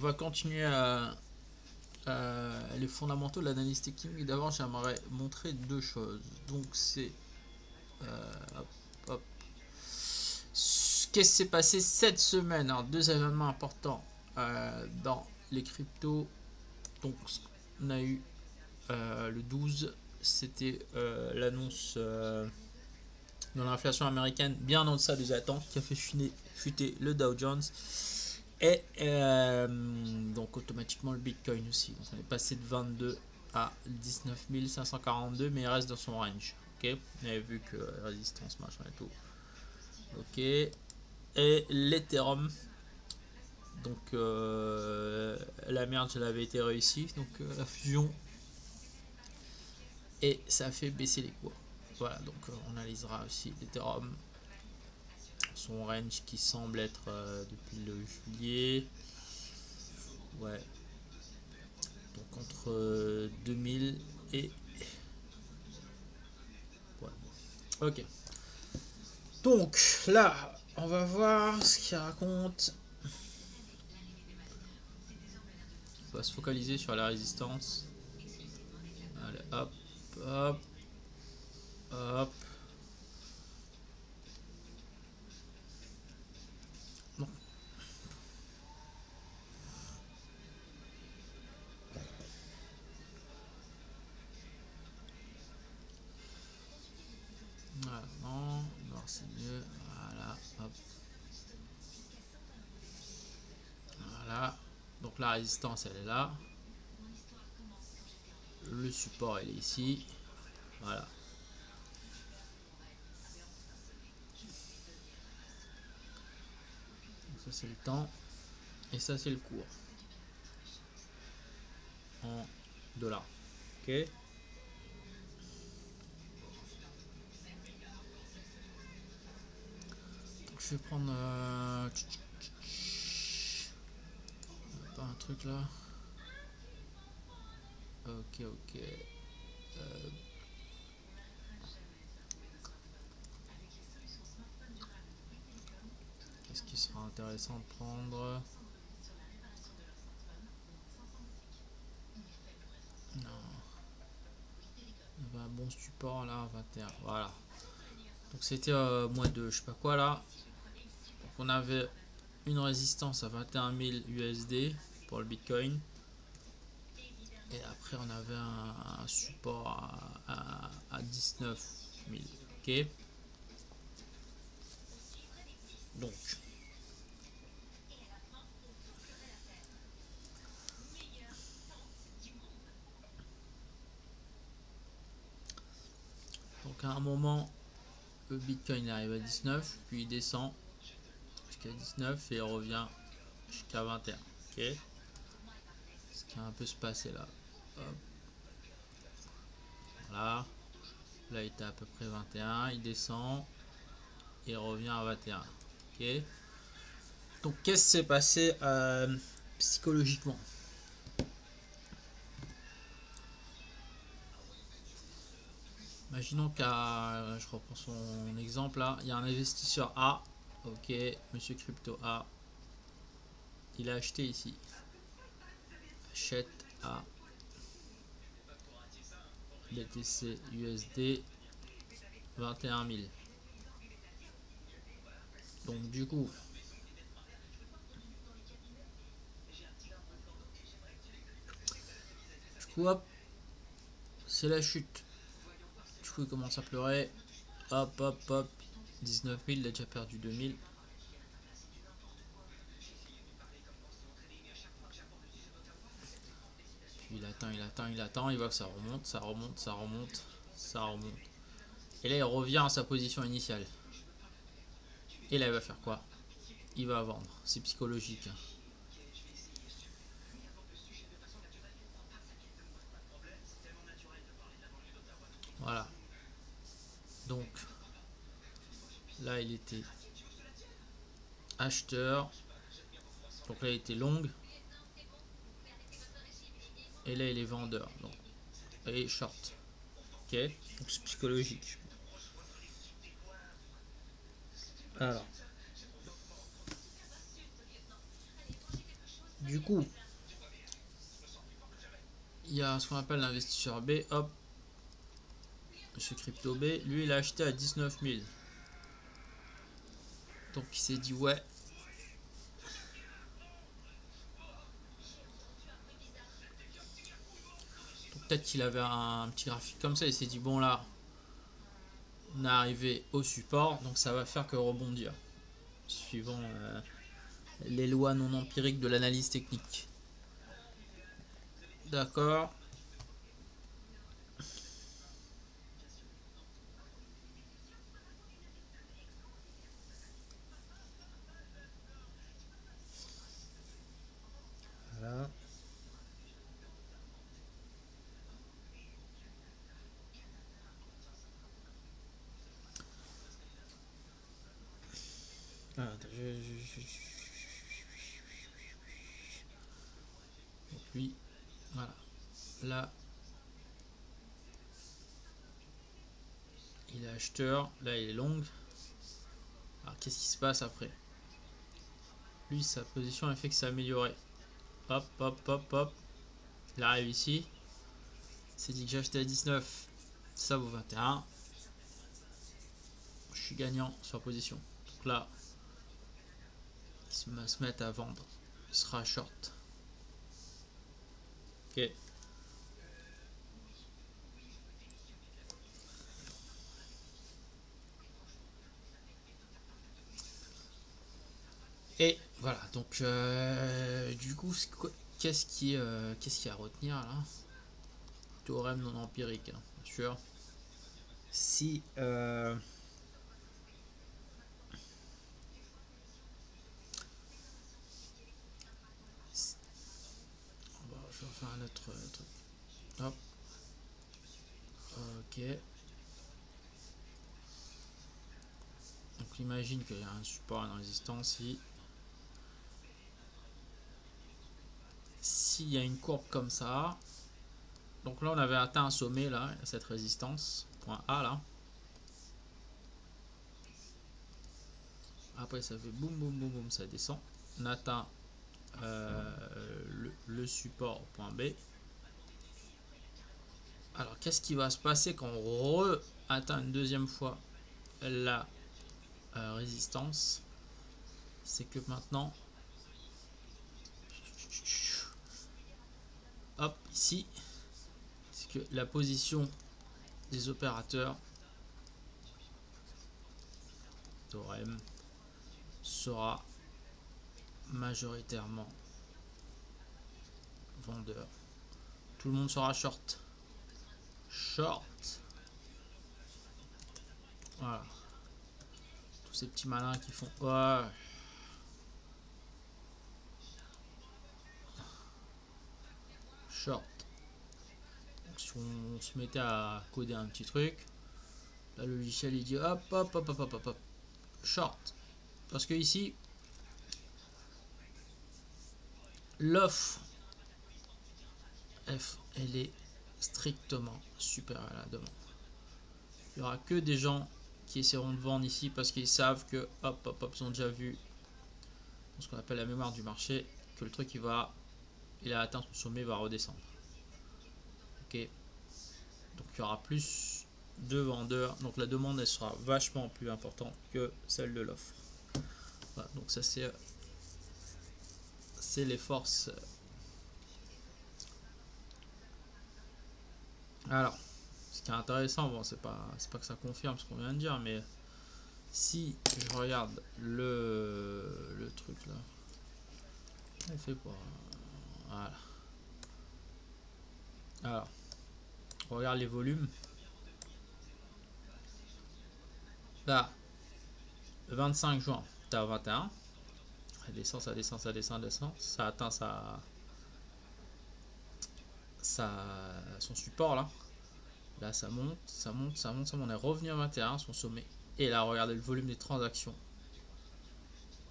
On va continuer les fondamentaux de l'analyse technique. Mais d'abord, j'aimerais montrer deux choses. Donc, c'est hop, hop. Qu'est-ce qui s'est passé cette semaine? Alors, deux événements importants dans les cryptos. Donc, on a eu le 12, c'était l'annonce de l'inflation américaine bien en deçà des attentes qui a fait chuter le Dow Jones. Et donc automatiquement le Bitcoin aussi. Donc on est passé de 22 à 19 542, mais il reste dans son range. Ok, on avait vu que résistance machin et tout. Ok, et l'Ethereum. Donc la merde, elle avait été réussie. Donc la fusion. Et ça a fait baisser les cours. Voilà, donc on analysera aussi l'Ethereum. Son range qui semble être depuis le juillet. Ouais, donc entre 2000 et ouais. Ok, donc là on va voir ce qu'il raconte. On va se focaliser sur la résistance. Allez, hop hop hop. Non. Voilà, non, noir c'est mieux. Voilà, hop. Voilà, donc la résistance elle est là, le support elle est ici. Voilà, donc ça c'est le temps et ça c'est le cours en dollars. Ok, donc je vais prendre pas un truc là. Ok, ok. Qu'est-ce qui sera intéressant de prendre? Non. Il y avait un bon support là, 21. Voilà. Donc c'était moins de je sais pas quoi là. Donc on avait une résistance à 21 000 USD pour le Bitcoin. Et après on avait un support à 19 000. Ok. Donc à un moment le Bitcoin arrive à 19, puis il descend jusqu'à 19 et il revient jusqu'à 21. Ok. Ce qui a un peu se passer là. Hop. Voilà. Là il était à peu près 21, il descend et revient à 21. Ok. Donc qu'est-ce qui s'est passé psychologiquement? Imaginons qu'à, je reprends son exemple là, il y a un investisseur A, ok, monsieur crypto A, il a acheté ici, achète à BTC USD 21 000. Donc du coup hop, c'est la chute. Du coup il commence à pleurer, hop hop hop, 19 000, il a déjà perdu 2000. Il attend, il attend, il attend, il voit que ça remonte, ça remonte, ça remonte, ça remonte. Et là il revient à sa position initiale. Et là il va faire quoi? Il va vendre, c'est psychologique. Voilà. Donc là il était acheteur. Donc là il était long. Et là il est vendeur. Donc, et short. Ok. Donc c'est psychologique. Alors. Du coup, il y a ce qu'on appelle l'investisseur B. Hop, monsieur Crypto B, lui il a acheté à 19 000. Donc il s'est dit ouais. Peut-être qu'il avait un petit graphique comme ça. Il s'est dit bon là, on est arrivé au support, donc ça va faire que rebondir. Suivant les lois non empiriques de l'analyse technique. D'accord. Voilà. Ah, donc lui, voilà. Là, il est acheteur. Là, il est long. Alors, qu'est-ce qui se passe après? Lui, sa position a fait que ça a amélioré. Hop, hop, hop, hop. Il arrive ici. Il s'est dit que j'ai acheté à 19. Ça vaut 21. Je suis gagnant sur la position. Donc là, il se met à vendre. Il sera short. Ok. Et voilà. Donc, du coup, qu'est-ce qui est à retenir là? Théorème non empirique, hein, bien sûr. Si je vais faire un autre truc. Hop. Ok. Donc imagine qu'il y a un support, une résistance. S'il y a une courbe comme ça, donc là on avait atteint un sommet là, cette résistance, point A là. Après ça fait boum boum boum boum, ça descend. On atteint le support au point B. Alors qu'est-ce qui va se passer quand on atteint une deuxième fois la résistance? C'est que maintenant, hop, ici, c'est que la position des opérateurs théorème sera majoritairement vendeur. Tout le monde sera short. Short. Voilà. Tous ces petits malins qui font ouais. Short. Donc, si on se mettait à coder un petit truc, là, le logiciel il dit hop hop hop hop hop hop, hop. Short. Parce que ici, l'offre F, elle est strictement supérieure à la demande. Il n'y aura que des gens qui essaieront de vendre ici parce qu'ils savent que hop hop hop, ils ont déjà vu ce qu'on appelle la mémoire du marché, que le truc il a atteint son sommet, va redescendre. Ok. Donc il y aura plus de vendeurs, donc la demande elle sera vachement plus importante que celle de l'offre. Voilà, donc ça c'est les forces. Alors, ce qui est intéressant, bon c'est pas que ça confirme ce qu'on vient de dire, mais si je regarde le truc là, on fait pas. Voilà. Alors, on regarde les volumes. Là, le 25 juin, t'es à 21. Ça descend, ça descend, ça descend, ça descend. Ça atteint son support là. Là, ça monte, ça monte, ça monte, ça monte. On est revenu à 21, son sommet. Et là, regardez le volume des transactions.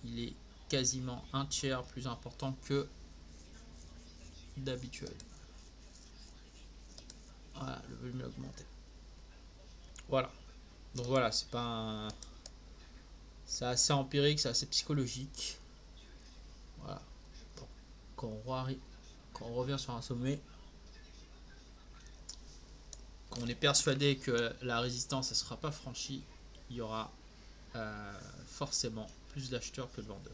Il est quasiment un tiers plus important que d'habitude. Voilà, le volume a augmenté. Voilà. Donc voilà, c'est pas un... C'est assez empirique, c'est assez psychologique. Voilà. Bon. quand on revient sur un sommet, qu'on est persuadé que la résistance ne sera pas franchie, il y aura forcément plus d'acheteurs que de vendeurs.